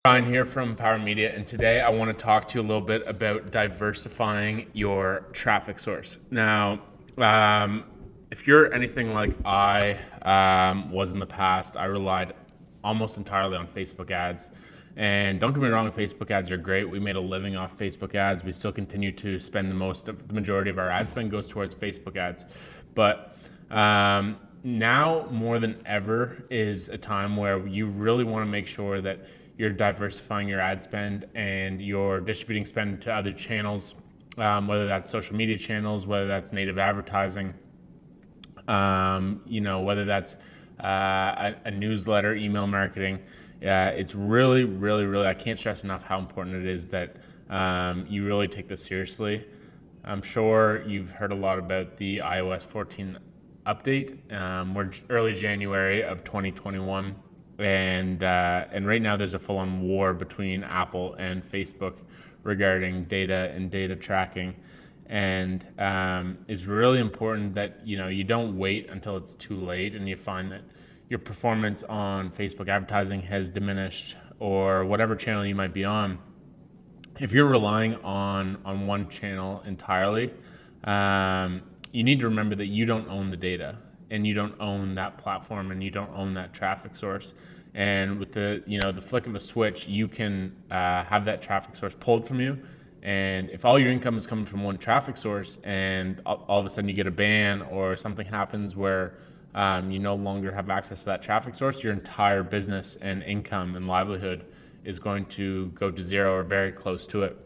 Brian here from Power Media, and today I want to talk to you a little bit about diversifying your traffic source. Now, if you're anything like I was in the past, I relied almost entirely on Facebook ads. And don't get me wrong, Facebook ads are great. We made a living off Facebook ads. We still continue to spend the majority of our ad spend goes towards Facebook ads. But now more than ever is a time where you really want to make sure that you're diversifying your ad spend and you're distributing spend to other channels, whether that's social media channels, whether that's native advertising, whether that's a newsletter, email marketing. It's really, really, really, I can't stress enough how important it is that you really take this seriously. I'm sure you've heard a lot about the iOS 14 update. We're early January of 2021. And right now there's a full-on war between Apple and Facebook regarding data and data tracking. And it's really important that you don't wait until it's too late and you find that your performance on Facebook advertising has diminished or whatever channel you might be on. If you're relying on one channel entirely, you need to remember that you don't own the data and you don't own that platform and you don't own that traffic source. And with the flick of a switch, you can have that traffic source pulled from you. And if all your income is coming from one traffic source and all of a sudden you get a ban or something happens where you no longer have access to that traffic source, your entire business and income and livelihood is going to go to zero or very close to it.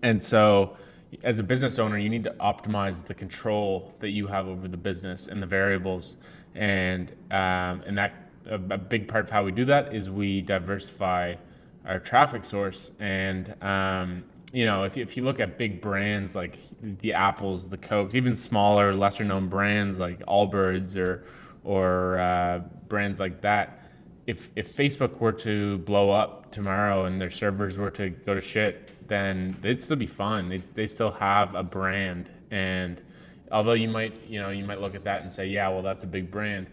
And so as a business owner, you need to optimize the control that you have over the business and the variables. And that a big part of how we do that is we diversify our traffic source. And if you look at big brands like the Apples, the Cokes, even smaller, lesser known brands like Allbirds or brands like that, if Facebook were to blow up tomorrow and their servers were to go to shit, then they'd still be fine. They still have a brand. And although you might look at that and say, yeah, well, that's a big brand,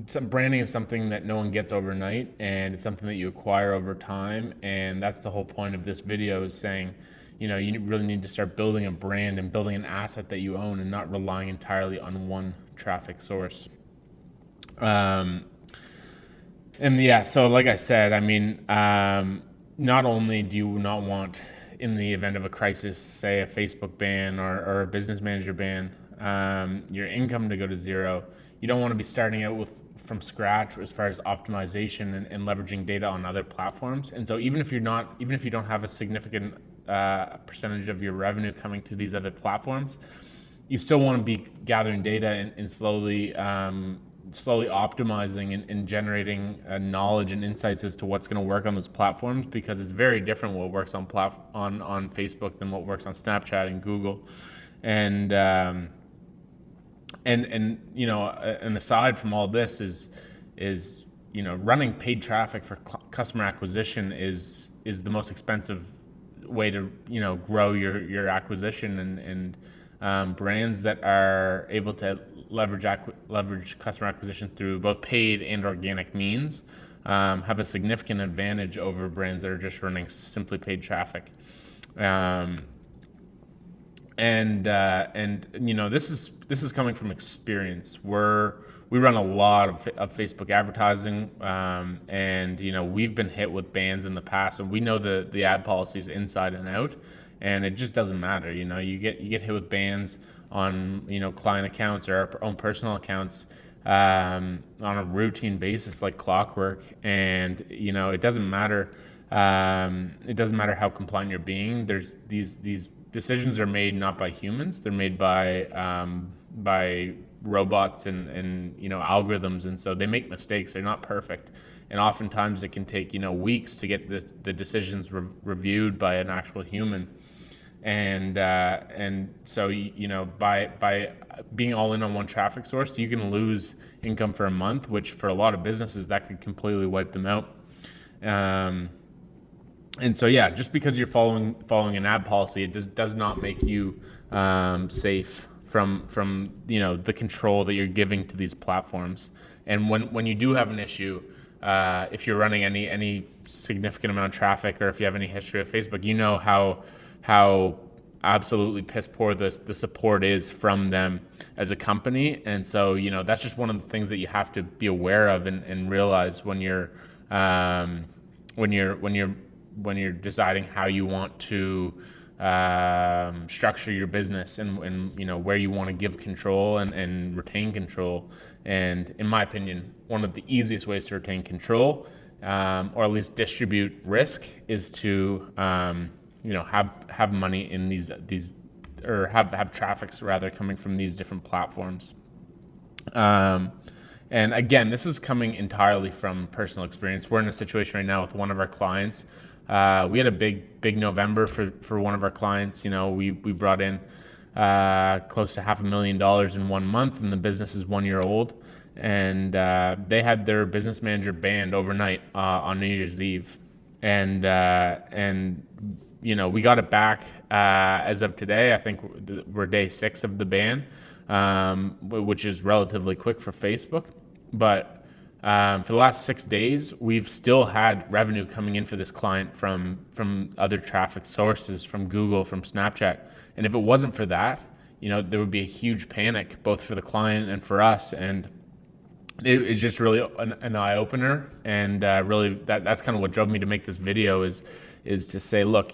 some branding is something that no one gets overnight, and it's something that you acquire over time. And that's the whole point of this video, is saying, you really need to start building a brand and building an asset that you own and not relying entirely on one traffic source. So like I said, not only do you not want, in the event of a crisis, say a Facebook ban or a business manager ban, your income to go to zero, you don't want to be starting out from scratch as far as optimization and leveraging data on other platforms. And so even if you don't have a significant percentage of your revenue coming to these other platforms, you still want to be gathering data and slowly optimizing and generating knowledge and insights as to what's going to work on those platforms, because it's very different what works on Facebook than what works on Snapchat and Google. And aside from all this is running paid traffic for customer acquisition is the most expensive way to grow your acquisition, and brands that are able to leverage customer acquisition through both paid and organic means have a significant advantage over brands that are just running simply paid traffic. This is coming from experience. We run a lot of Facebook advertising, and we've been hit with bans in the past, and we know the ad policies inside and out, and it just doesn't matter. You get hit with bans on client accounts or our own personal accounts on a routine basis like clockwork, and it doesn't matter. It doesn't matter how compliant you're being. There's these decisions are made not by humans; they're made by robots and algorithms, and so they make mistakes. They're not perfect, and oftentimes it can take weeks to get the decisions reviewed by an actual human. And so by being all in on one traffic source, you can lose income for a month, which for a lot of businesses that could completely wipe them out. And so, yeah, just because you're following an ad policy, it does not make you safe from the control that you're giving to these platforms. And when you do have an issue, if you're running any significant amount of traffic, or if you have any history of Facebook, you know how absolutely piss poor the support is from them as a company. And so, that's just one of the things that you have to be aware of and realize when you're deciding how you want to structure your business, and where you want to give control and retain control. And in my opinion, one of the easiest ways to retain control, or at least distribute risk, is to have money in these or have traffics rather coming from these different platforms. And again, this is coming entirely from personal experience. We're in a situation right now with one of our clients. We had a big November for one of our clients. We brought in close to $500,000 in 1 month, and the business is 1 year old. And they had their business manager banned overnight on New Year's Eve, and we got it back as of today. I think we're day 6 of the ban, which is relatively quick for Facebook. But for the last 6 days, we've still had revenue coming in for this client from other traffic sources, from Google, from Snapchat. And if it wasn't for that, there would be a huge panic both for the client and for us. And it's just really an eye opener. And really, that's kind of what drove me to make this video is to say, look,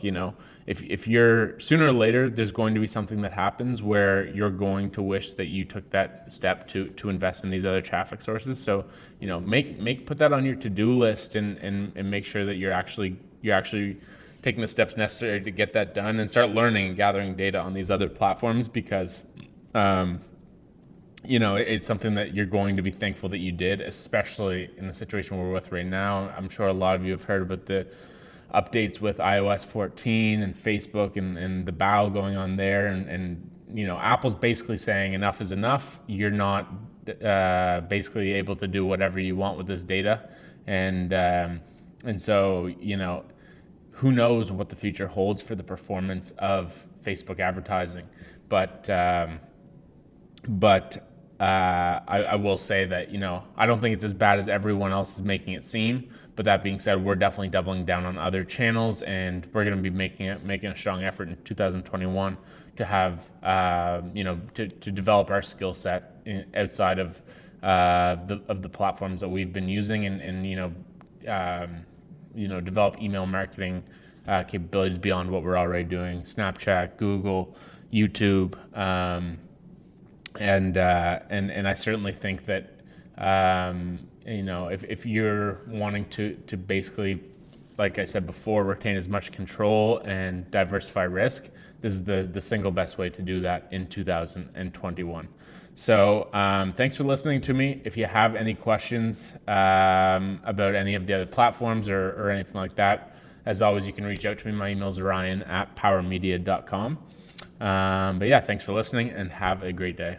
if you're, sooner or later, there's going to be something that happens where you're going to wish that you took that step to invest in these other traffic sources. So, put that on your to-do list and make sure that you're actually taking the steps necessary to get that done, and start learning and gathering data on these other platforms, because it's something that you're going to be thankful that you did, especially in the situation we're with right now. I'm sure a lot of you have heard about the updates with iOS 14 and Facebook and the battle going on there. And Apple's basically saying enough is enough. You're not basically able to do whatever you want with this data. And so, who knows what the future holds for the performance of Facebook advertising. But I will say that, I don't think it's as bad as everyone else is making it seem. But that being said, we're definitely doubling down on other channels, and we're going to be making a strong effort in 2021 to have, to develop our skill set outside of the platforms that we've been using, and develop email marketing capabilities beyond what we're already doing: Snapchat, Google, YouTube. And I certainly think that, if you're wanting to basically, like I said before, retain as much control and diversify risk, this is the single best way to do that in 2021. So thanks for listening to me. If you have any questions about any of the other platforms or anything like that, as always, you can reach out to me. My email is ryan@powermedia.com. But yeah, thanks for listening, and have a great day.